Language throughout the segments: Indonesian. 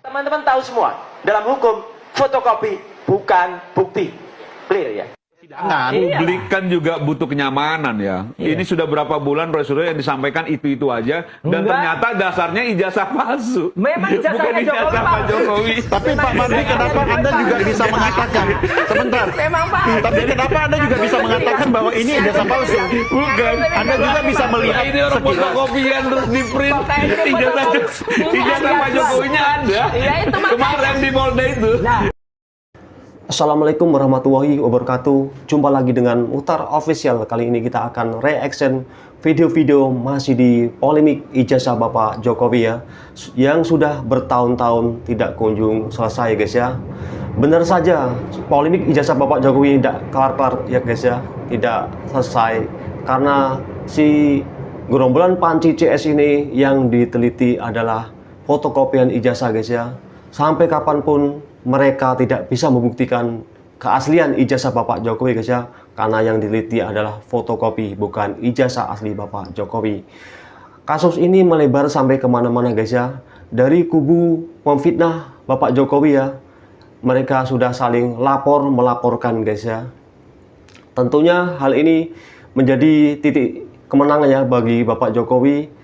Teman-teman tahu semua, dalam hukum fotokopi bukan bukti. Clear ya? Nah, publik kan juga butuh kenyamanan ya. Ini sudah berapa bulan prosedur yang disampaikan itu aja, dan ternyata dasarnya ijazah palsu. Memang Bukan ijazah Pak Jokowi. Tapi Pak Mardhani, kenapa Anda juga bisa mengatakan, sebentar, tapi kenapa Anda juga bisa mengatakan bahwa ini ijazah palsu? Bukan. Anda juga bisa melihat Ini orang fotokopian terus di print. Ijazah Pak Jokowinya ada. Kemarin di Polda itu. Assalamualaikum warahmatullahi wabarakatuh. Jumpa lagi dengan Muhtar Official. Kali ini kita akan reaction video-video masih di polemik ijazah Bapak Jokowi ya, yang sudah bertahun-tahun tidak kunjung selesai guys ya. Benar saja, polemik ijazah Bapak Jokowi tidak kelar-kelar ya guys ya, tidak selesai karena si gerombolan panci CS ini yang diteliti adalah fotokopian ijazah guys ya. Sampai kapanpun mereka tidak bisa membuktikan keaslian ijazah Bapak Jokowi guys ya, karena yang diliti adalah fotokopi bukan ijazah asli Bapak Jokowi. Kasus ini melebar sampai kemana-mana guys ya. Dari kubu pemfitnah Bapak Jokowi ya, mereka sudah saling melaporkan guys ya. Tentunya hal ini menjadi titik kemenangan ya bagi Bapak Jokowi,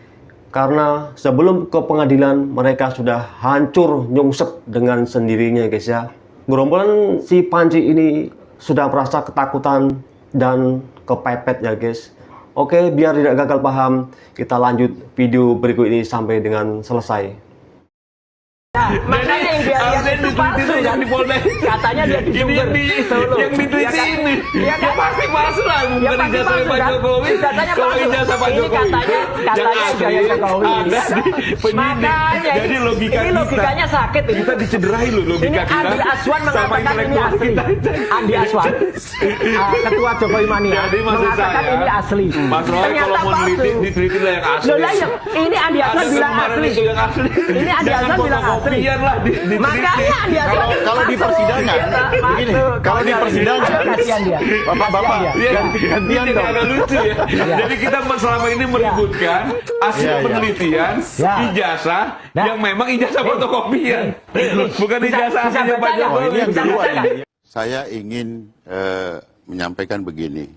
karena sebelum ke pengadilan mereka sudah hancur nyungsep dengan sendirinya guys ya. Gerombolan si Panji ini sudah merasa ketakutan dan kepepet ya guys. Oke, biar tidak gagal paham, kita lanjut video berikut ini sampai dengan selesai. Makanya yang dia lihat itu palsu yang di Polda. Katanya dia di Jember. Yang di tweet ini. Ya pasti palsu lah, bukan ijazah Pak Jokowi. Kalau ijazah Pak Jokowi katanya ijazah Jokowi. Ada di penyidik. Jadi logikanya sakit ini. Kita dicederai loh logika kita. Andi Aswan mengatakan ini asli. Andi Aswan, ketua Jokowi Mania, mengatakan ini asli. Mas Roy kalau mau diteliti lah yang asli. Loh lah, ini Andi Aswan bilang asli. Ini Andi Aswan bilang asli. Makanya dia kalau di persidangan begini, kalau di persidangan Bapak gantian dong. Agak lucu ya. Jadi kita selama ini meributkan hasil penelitian ijazah yang memang ijazah fotokopian, bukan ijazah aslinya Pak Jokowi. Saya ingin menyampaikan begini,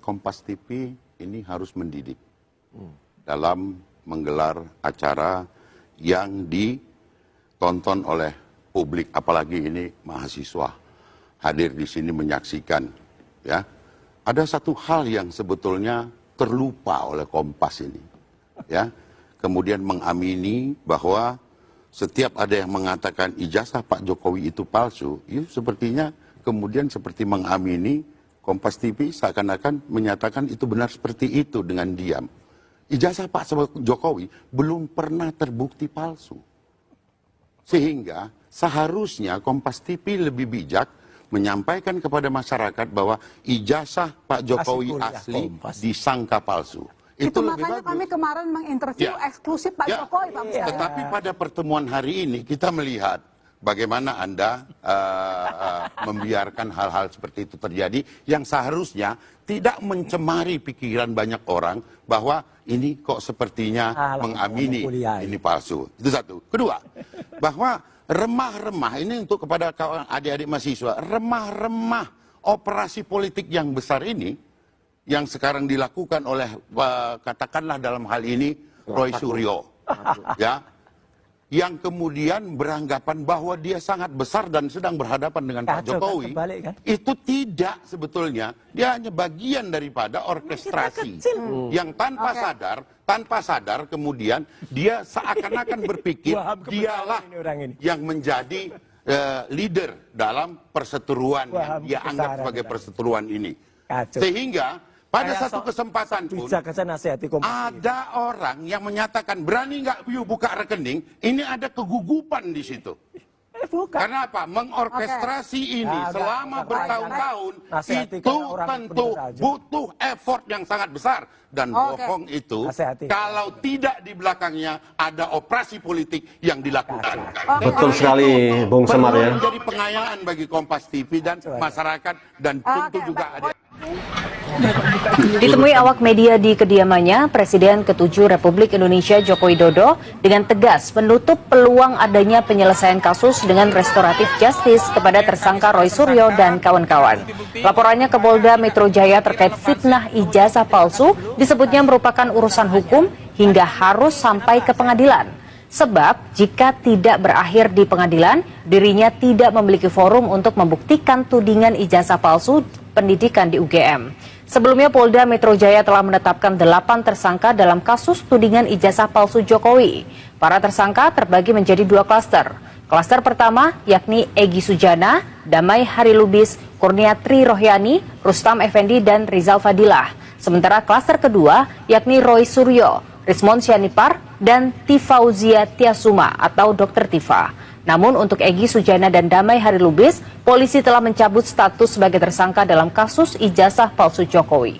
Kompas TV ini harus mendidik dalam menggelar acara yang ditonton oleh publik, apalagi ini mahasiswa hadir di sini menyaksikan. Ya, ada satu hal yang sebetulnya terlupa oleh Kompas ini. Ya, kemudian mengamini bahwa setiap ada yang mengatakan ijazah Pak Jokowi itu palsu, itu sepertinya kemudian seperti mengamini Kompas TV seakan-akan menyatakan itu benar seperti itu dengan diam. Ijazah Pak Jokowi belum pernah terbukti palsu. Sehingga seharusnya Kompas TV lebih bijak menyampaikan kepada masyarakat bahwa ijazah Pak Jokowi asli disangka palsu. Itu makanya kami kemarin menginterview eksklusif Pak Jokowi, Pak Mustafa. Tetapi pada pertemuan hari ini kita melihat bagaimana Anda membiarkan hal-hal seperti itu terjadi yang seharusnya tidak mencemari pikiran banyak orang bahwa ini kok sepertinya mengamini ini palsu. Itu satu. Kedua, bahwa remah-remah ini untuk kepada kawan adik-adik mahasiswa, remah-remah operasi politik yang besar ini yang sekarang dilakukan oleh katakanlah dalam hal ini Roy Suryo, ya, yang kemudian beranggapan bahwa dia sangat besar dan sedang berhadapan dengan Pak Jokowi, itu tidak sebetulnya, dia hanya bagian daripada orkestrasi yang tanpa sadar kemudian dia seakan-akan berpikir dialah yang menjadi leader dalam perseteruan yang dia anggap sebagai perseteruan ini. Sehingga pada satu kesempatan pun ada orang yang menyatakan berani nggak you buka rekening, ini ada kegugupan di situ. Karena apa? Mengorkestrasi ini selama bertahun-tahun itu tentu butuh effort yang sangat besar. Dan bohong itu kalau tidak di belakangnya ada operasi politik yang dilakukan. Betul sekali Bung Semar ya. Menjadi pengayaan bagi Kompas TV dan masyarakat dan tentu juga ada. Ditemui awak media di kediamannya, Presiden ke-7 Republik Indonesia Joko Widodo dengan tegas menutup peluang adanya penyelesaian kasus dengan restoratif justice kepada tersangka Roy Suryo dan kawan-kawan. Laporannya ke Polda Metro Jaya terkait fitnah ijazah palsu disebutnya merupakan urusan hukum hingga harus sampai ke pengadilan. Sebab jika tidak berakhir di pengadilan, dirinya tidak memiliki forum untuk membuktikan tudingan ijazah palsu pendidikan di UGM. Sebelumnya Polda Metro Jaya telah menetapkan 8 tersangka dalam kasus tudingan ijazah palsu Jokowi. Para tersangka terbagi menjadi 2 klaster. Klaster pertama yakni Egy Sujana, Damai Harilubis, Kurniatri Rohyani, Rustam Effendi, dan Rizal Fadilah. Sementara klaster kedua yakni Roy Suryo, Rismon Sianipar, dan Tifauzia Tiasuma atau Dr. Tifa. Namun untuk Egy Sujana dan Damai Harilubis, polisi telah mencabut status sebagai tersangka dalam kasus ijazah palsu Jokowi.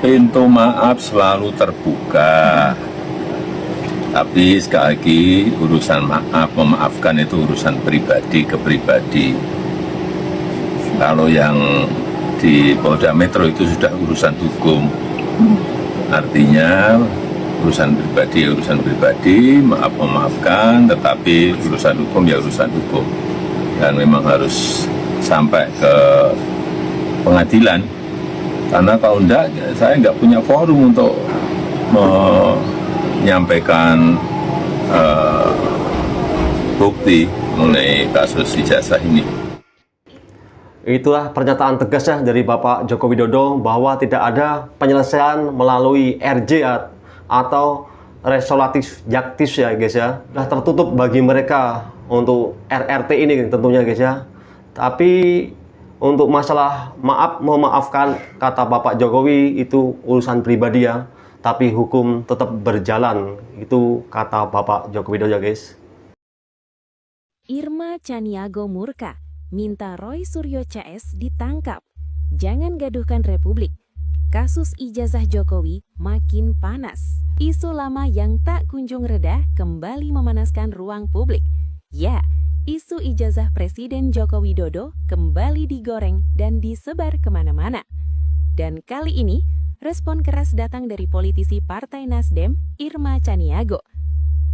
Pintu maaf selalu terbuka. Tapi sekali lagi urusan maaf, memaafkan itu urusan pribadi ke pribadi. Kalau yang di Polda Metro itu sudah urusan hukum. Artinya urusan pribadi, maaf memaafkan, tetapi urusan hukum ya urusan hukum. Dan memang harus sampai ke pengadilan. Karena kalau enggak, saya enggak punya forum untuk menyampaikan bukti mengenai kasus ijazah ini. Itulah pernyataan tegasnya dari Bapak Joko Widodo bahwa tidak ada penyelesaian melalui RJ atau restoratif justice ya guys ya. Sudah tertutup bagi mereka untuk RRT ini tentunya guys ya. Tapi untuk masalah memaafkan kata Bapak Jokowi itu urusan pribadi ya. Tapi hukum tetap berjalan, itu kata Bapak Joko Widodo guys. Irma Caniago murka, minta Roy Suryo CS ditangkap. Jangan gaduhkan Republik. Kasus ijazah Jokowi makin panas. Isu lama yang tak kunjung reda kembali memanaskan ruang publik. Ya, isu ijazah Presiden Joko Widodo kembali digoreng dan disebar kemana-mana. Dan kali ini, respon keras datang dari politisi Partai Nasdem, Irma Caniago.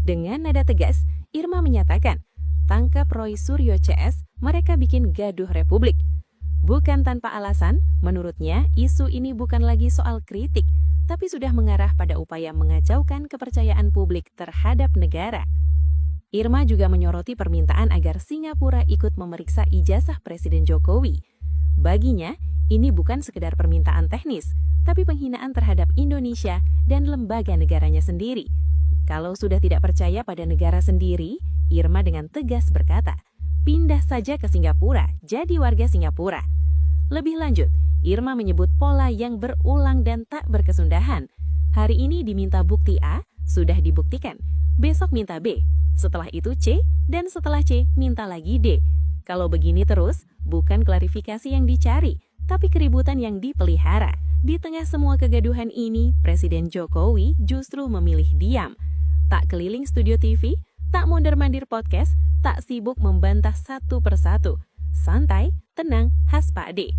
Dengan nada tegas, Irma menyatakan, tangkap Roy Suryo CS, mereka bikin gaduh Republik. Bukan tanpa alasan, menurutnya isu ini bukan lagi soal kritik, tapi sudah mengarah pada upaya mengacaukan kepercayaan publik terhadap negara. Irma juga menyoroti permintaan agar Singapura ikut memeriksa ijazah Presiden Jokowi. Baginya, ini bukan sekedar permintaan teknis, tapi penghinaan terhadap Indonesia dan lembaga negaranya sendiri. Kalau sudah tidak percaya pada negara sendiri, Irma dengan tegas berkata, pindah saja ke Singapura, jadi warga Singapura. Lebih lanjut, Irma menyebut pola yang berulang dan tak berkesudahan. Hari ini diminta bukti A, sudah dibuktikan. Besok minta B, setelah itu C, dan setelah C minta lagi D. Kalau begini terus, bukan klarifikasi yang dicari, tapi keributan yang dipelihara. Di tengah semua kegaduhan ini, Presiden Jokowi justru memilih diam. Tak keliling studio TV, tak mondar-mandir podcast, tak sibuk membantah satu persatu. Santai, tenang, khas Pak D.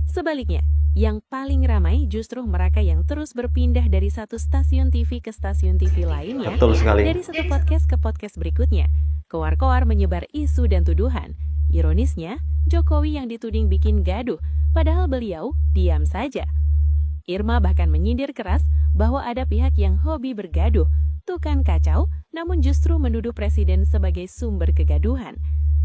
Sebaliknya, yang paling ramai justru mereka yang terus berpindah dari satu stasiun TV ke stasiun TV lainnya. Betul sekali. Dari satu podcast ke podcast berikutnya. Koar-koar menyebar isu dan tuduhan. Ironisnya, Jokowi yang dituding bikin gaduh, padahal beliau diam saja. Irma bahkan menyindir keras bahwa ada pihak yang hobi bergaduh, tuh kan kacau, namun justru menuduh Presiden sebagai sumber kegaduhan.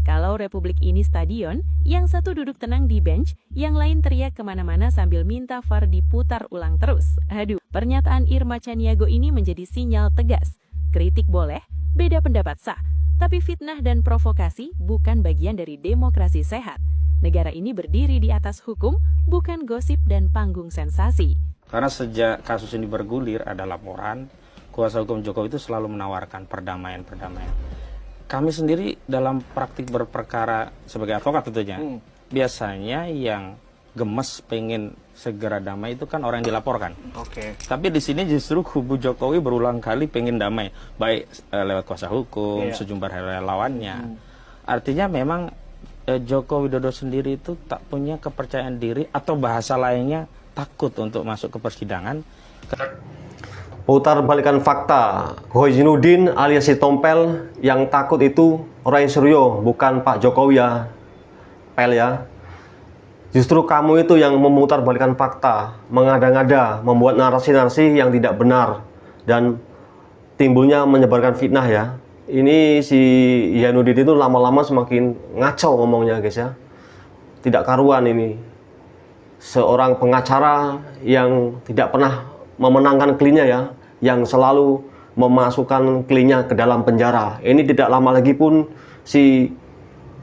Kalau Republik ini stadion, yang satu duduk tenang di bench, yang lain teriak kemana-mana sambil minta VAR diputar ulang terus. Aduh, pernyataan Irma Caniago ini menjadi sinyal tegas. Kritik boleh, beda pendapat sah, tapi fitnah dan provokasi bukan bagian dari demokrasi sehat. Negara ini berdiri di atas hukum, bukan gosip dan panggung sensasi. Karena sejak kasus ini bergulir, ada laporan, kuasa hukum Jokowi itu selalu menawarkan perdamaian-perdamaian. Kami sendiri dalam praktik berperkara sebagai advokat tentunya, biasanya yang gemes pengen segera damai itu kan orang yang dilaporkan. Tapi di sini justru kubu Jokowi berulang kali pengen damai, baik lewat kuasa hukum, sejumlah relawannya. Artinya memang Joko Widodo sendiri itu tak punya kepercayaan diri atau bahasa lainnya takut untuk masuk ke persidangan. Putar balikan fakta, Koizudin alias si Tompel yang takut itu Roy Suryo, bukan Pak Jokowi ya, Pel ya. Justru kamu itu yang memutar balikan fakta, mengada-ngada, membuat narasi-narasi yang tidak benar, dan timbulnya menyebarkan fitnah ya. Ini si Zainuddin itu lama-lama semakin ngacau ngomongnya guys ya. Tidak karuan ini. Seorang pengacara yang tidak pernah memenangkan kliennya ya, yang selalu memasukkan kliennya ke dalam penjara. Ini tidak lama lagi pun si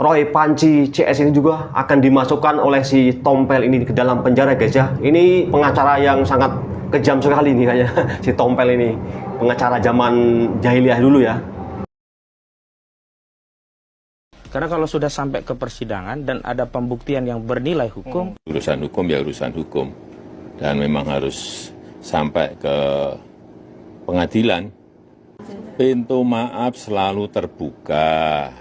Roy Panci CS ini juga akan dimasukkan oleh si Tompel ini ke dalam penjara guys ya. Ini pengacara yang sangat kejam sekali nih kayaknya si Tompel ini. Pengacara zaman jahiliyah dulu ya. Karena kalau sudah sampai ke persidangan dan ada pembuktian yang bernilai hukum, urusan hukum ya urusan hukum, dan memang harus sampai ke pengadilan. Pintu maaf selalu terbuka,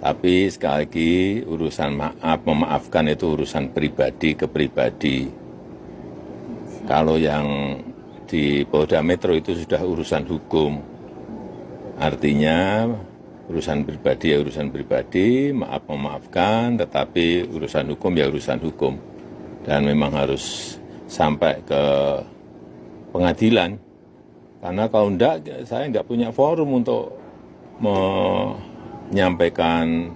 tapi sekali lagi urusan maaf memaafkan itu urusan pribadi ke pribadi. Kalau yang di Polda Metro itu sudah urusan hukum, artinya urusan pribadi ya urusan pribadi, maaf memaafkan, tetapi urusan hukum ya urusan hukum. Dan memang harus sampai ke pengadilan. Karena kalau enggak, saya enggak punya forum untuk menyampaikan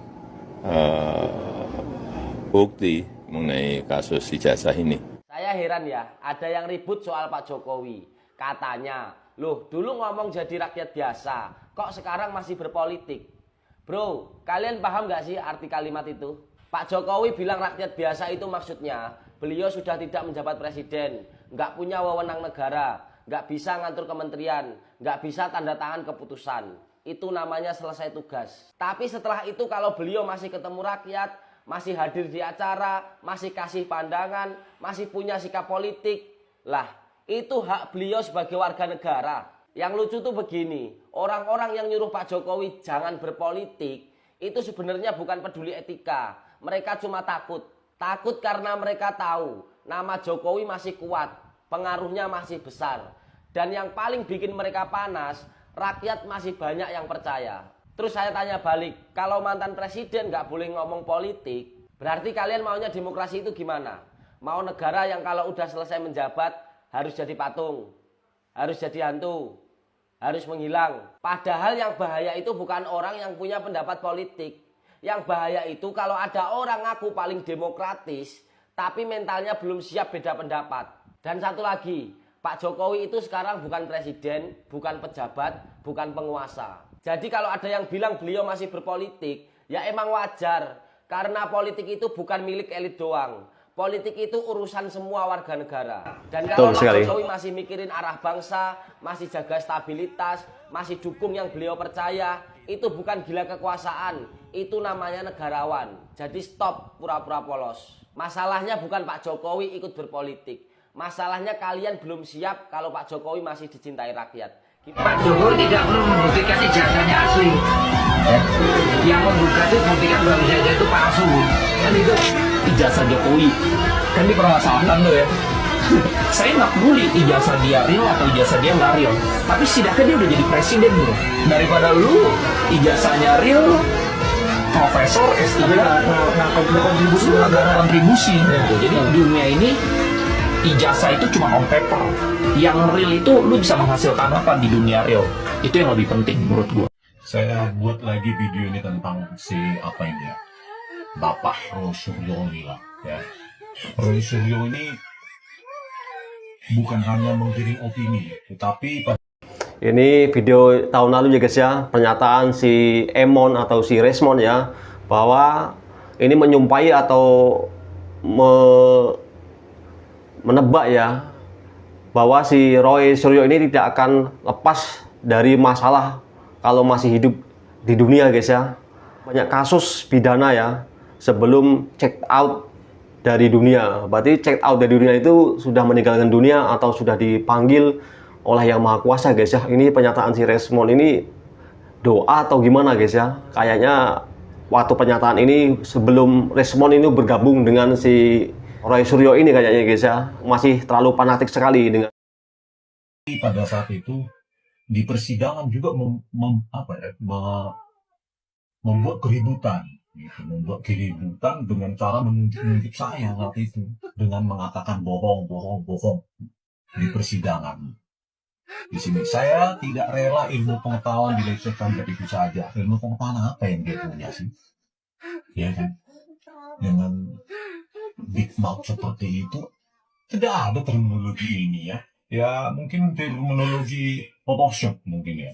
bukti mengenai kasus ijazah ini. Saya heran ya, ada yang ribut soal Pak Jokowi. Katanya, loh dulu ngomong jadi rakyat biasa, kok sekarang masih berpolitik? Bro, kalian paham nggak sih arti kalimat itu? Pak Jokowi bilang rakyat biasa itu maksudnya, beliau sudah tidak menjabat presiden, nggak punya wewenang negara, nggak bisa ngatur kementerian, nggak bisa tanda tangan keputusan. Itu namanya selesai tugas. Tapi setelah itu kalau beliau masih ketemu rakyat, masih hadir di acara, masih kasih pandangan, masih punya sikap politik, lah itu hak beliau sebagai warga negara. Yang lucu tuh begini, orang-orang yang nyuruh Pak Jokowi jangan berpolitik, itu sebenarnya bukan peduli etika. Mereka cuma takut. Takut karena mereka tahu nama Jokowi masih kuat, pengaruhnya masih besar. Dan yang paling bikin mereka panas, rakyat masih banyak yang percaya. Terus saya tanya balik, kalau mantan presiden nggak boleh ngomong politik, berarti kalian maunya demokrasi itu gimana? Mau negara yang kalau udah selesai menjabat, harus jadi patung, harus jadi hantu, harus menghilang. Padahal yang bahaya itu bukan orang yang punya pendapat politik. Yang bahaya itu kalau ada orang ngaku paling demokratis, tapi mentalnya belum siap beda pendapat. Dan satu lagi, Pak Jokowi itu sekarang bukan presiden, bukan pejabat, bukan penguasa. Jadi kalau ada yang bilang beliau masih berpolitik, ya emang wajar. Karena politik itu bukan milik elit doang. Politik itu urusan semua warga negara. Dan kalau Pak Jokowi masih mikirin arah bangsa, masih jaga stabilitas, masih dukung yang beliau percaya, itu bukan gila kekuasaan, itu namanya negarawan. Jadi stop pura-pura polos. Masalahnya bukan Pak Jokowi ikut berpolitik. Masalahnya kalian belum siap kalau Pak Jokowi masih dicintai rakyat. Pak Jokowi tidak perlu membuktikan ijazahnya asli. Yang membuka itu buktikan bahwa ijazah itu palsu. Kan itu ijazah Jokowi. Kan ini permasalahan tuh ya. Saya nggak peduli ijazah dia real atau ijazah dia nggak real. Tapi setidaknya dia udah jadi presiden bro. Daripada lu ijazahnya real, profesor S3 nggak kontribusi. Jadi dunia ini ijazah itu cuma on paper. Yang real itu lu bisa menghasilkan apa di dunia real. Itu yang lebih penting menurut gua. Saya buat lagi video ini tentang si apa ini ya, Bapak Roy Suryo ini lah ya. Roy Suryo ini bukan hanya menggiring opini, tetapi ini video tahun lalu ya guys ya, pernyataan si Emon atau si Resmond ya, bahwa ini menyumpahi atau menebak ya, bahwa si Roy Suryo ini tidak akan lepas dari masalah kalau masih hidup di dunia guys ya. Banyak kasus pidana ya sebelum check out dari dunia. Berarti check out dari dunia itu sudah meninggalkan dunia atau sudah dipanggil oleh Yang Maha Kuasa guys ya. Ini pernyataan si Resmond ini doa atau gimana guys ya. Kayaknya waktu pernyataan ini sebelum respon ini bergabung dengan si Roy Suryo ini kayaknya guys ya, masih terlalu fanatik sekali dengan. Pada saat itu di persidangan juga membuat keributan, gitu. Membuat keributan dengan cara menunjuk saya saat itu dengan mengatakan bohong di persidangan. Di sini saya tidak rela ilmu pengetahuan dilecehkan begitu saja. Ilmu pengetahuan apa yang dia punya sih? Ya kan? Dengan big mouth seperti itu tidak ada terminologi ini ya. Ya mungkin terminologi Photoshop mungkin ya.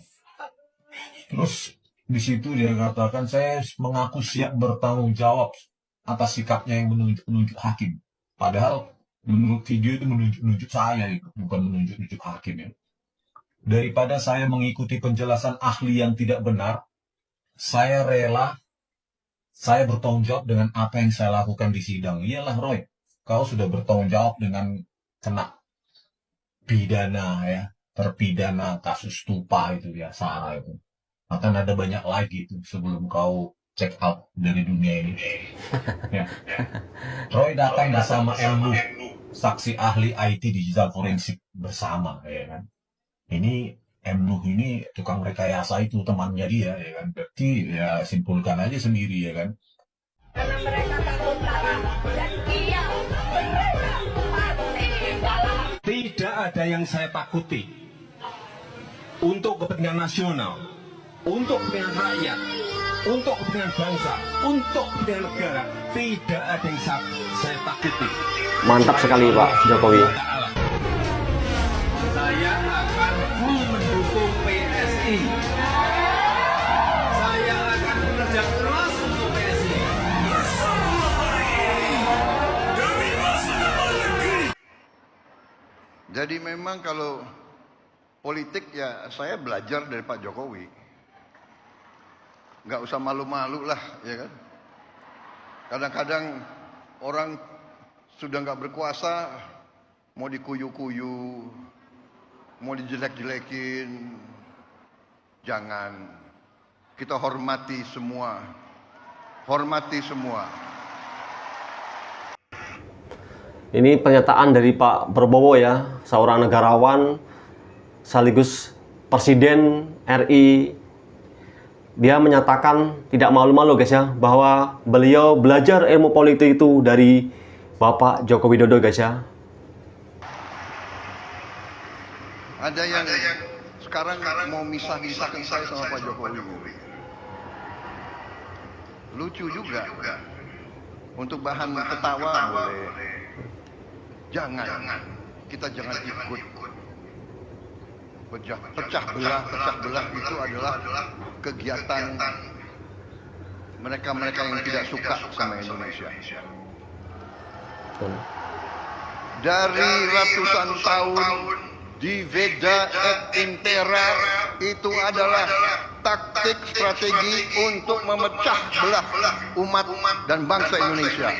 Terus di situ dia katakan saya mengaku siap bertanggung jawab atas sikapnya yang menunjuk hakim. Padahal menurut video itu menunjuk saya itu, bukan menunjuk hakim ya. Daripada saya mengikuti penjelasan ahli yang tidak benar, saya rela, saya bertanggung jawab dengan apa yang saya lakukan di sidang. Iyalah Roy, kau sudah bertanggung jawab dengan kena pidana ya, terpidana kasus stupa itu ya, Sarah itu. Akan ada banyak lagi itu sebelum kau check out dari dunia ini. Ya. Roy datang bersama Emlu, saksi ahli IT digital forensik bersama ya kan. Ini Emnuh ini tukang rekayasa itu temannya dia ya kan. Berarti ya simpulkan aja sendiri ya kan. Tidak ada yang saya takuti untuk kepentingan nasional, untuk kepentingan rakyat, untuk kepentingan bangsa, untuk kepentingan negara. Tidak ada yang saya takuti. Mantap sekali Pak Jokowi. Saya akan full mendukung PSI. Saya akan bekerja keras untuk PSI. Jadi memang kalau politik ya saya belajar dari Pak Jokowi. Nggak usah malu-malu lah, ya kan? Kadang-kadang orang sudah nggak berkuasa, mau dikuyu-kuyu, mau dijelek-jelekin, jangan. Kita hormati semua, hormati semua. Ini pernyataan dari Pak Prabowo ya, seorang negarawan sekaligus Presiden RI. Dia menyatakan tidak malu-malu guys ya, bahwa beliau belajar ilmu politik itu dari Bapak Joko Widodo guys ya. Ada yang sekarang mau misah-misahkan saya sama Pak Jokowi. Lucu juga. Untuk bahan ketawa boleh. Jangan. Kita jangan ikut. Pecah belah itu adalah kegiatan mereka-mereka yang tidak suka sama Indonesia. Dari ratusan tahun di Veda et Impera itu adalah taktik strategi untuk memecah belah umat dan bangsa Indonesia.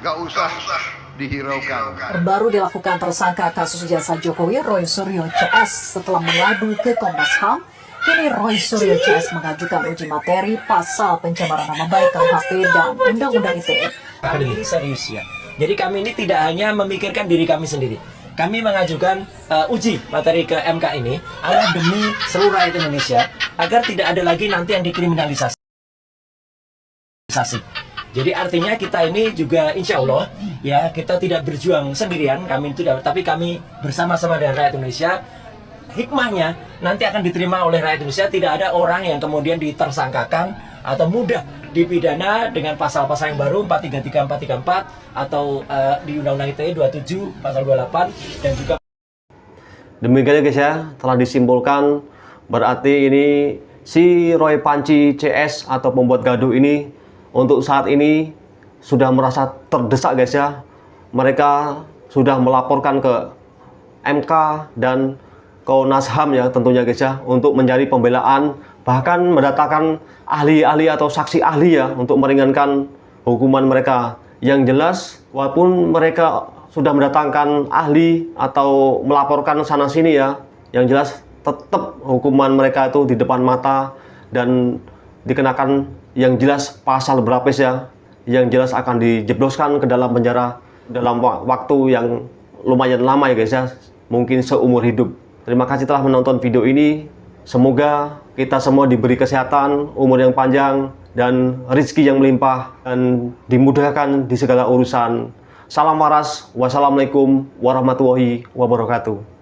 Gak usah dihiraukan. Baru dilakukan tersangka kasus jasa Jokowi Roy Suryo CS setelah mengadu ke Komnas HAM. Kini Roy Suryo CS mengajukan uji materi pasal pencemaran nama baik KUHP dan Undang-Undang ITE. Kami ini serius ya. Jadi kami ini tidak hanya memikirkan diri kami sendiri. Kami mengajukan uji materi ke MK ini adalah demi seluruh rakyat Indonesia agar tidak ada lagi nanti yang dikriminalisasi. Jadi artinya kita ini juga insya Allah ya kita tidak berjuang sendirian, kami itu tapi kami bersama-sama dengan rakyat Indonesia. Hikmahnya nanti akan diterima oleh rakyat Indonesia, tidak ada orang yang kemudian ditersangkakan atau mudah dipidana dengan pasal-pasal yang baru 433, 434 atau di Undang-Undang ITE 27 pasal 28 dan juga. Demikian guys ya, telah disimpulkan berarti ini si Roy Panci CS atau pembuat gaduh ini untuk saat ini sudah merasa terdesak guys ya. Mereka sudah melaporkan ke MK dan Komnas HAM ya tentunya guys ya, untuk mencari pembelaan, bahkan mendatangkan ahli-ahli atau saksi ahli ya untuk meringankan hukuman mereka. Yang jelas walaupun mereka sudah mendatangkan ahli atau melaporkan sana sini ya, yang jelas tetap hukuman mereka itu di depan mata dan dikenakan yang jelas pasal berlapis ya, yang jelas akan dijebloskan ke dalam penjara dalam waktu yang lumayan lama ya guys ya, mungkin seumur hidup. Terima kasih telah menonton video ini. Semoga kita semua diberi kesehatan, umur yang panjang, dan rezeki yang melimpah, dan dimudahkan di segala urusan. Salam waras, wassalamualaikum warahmatullahi wabarakatuh.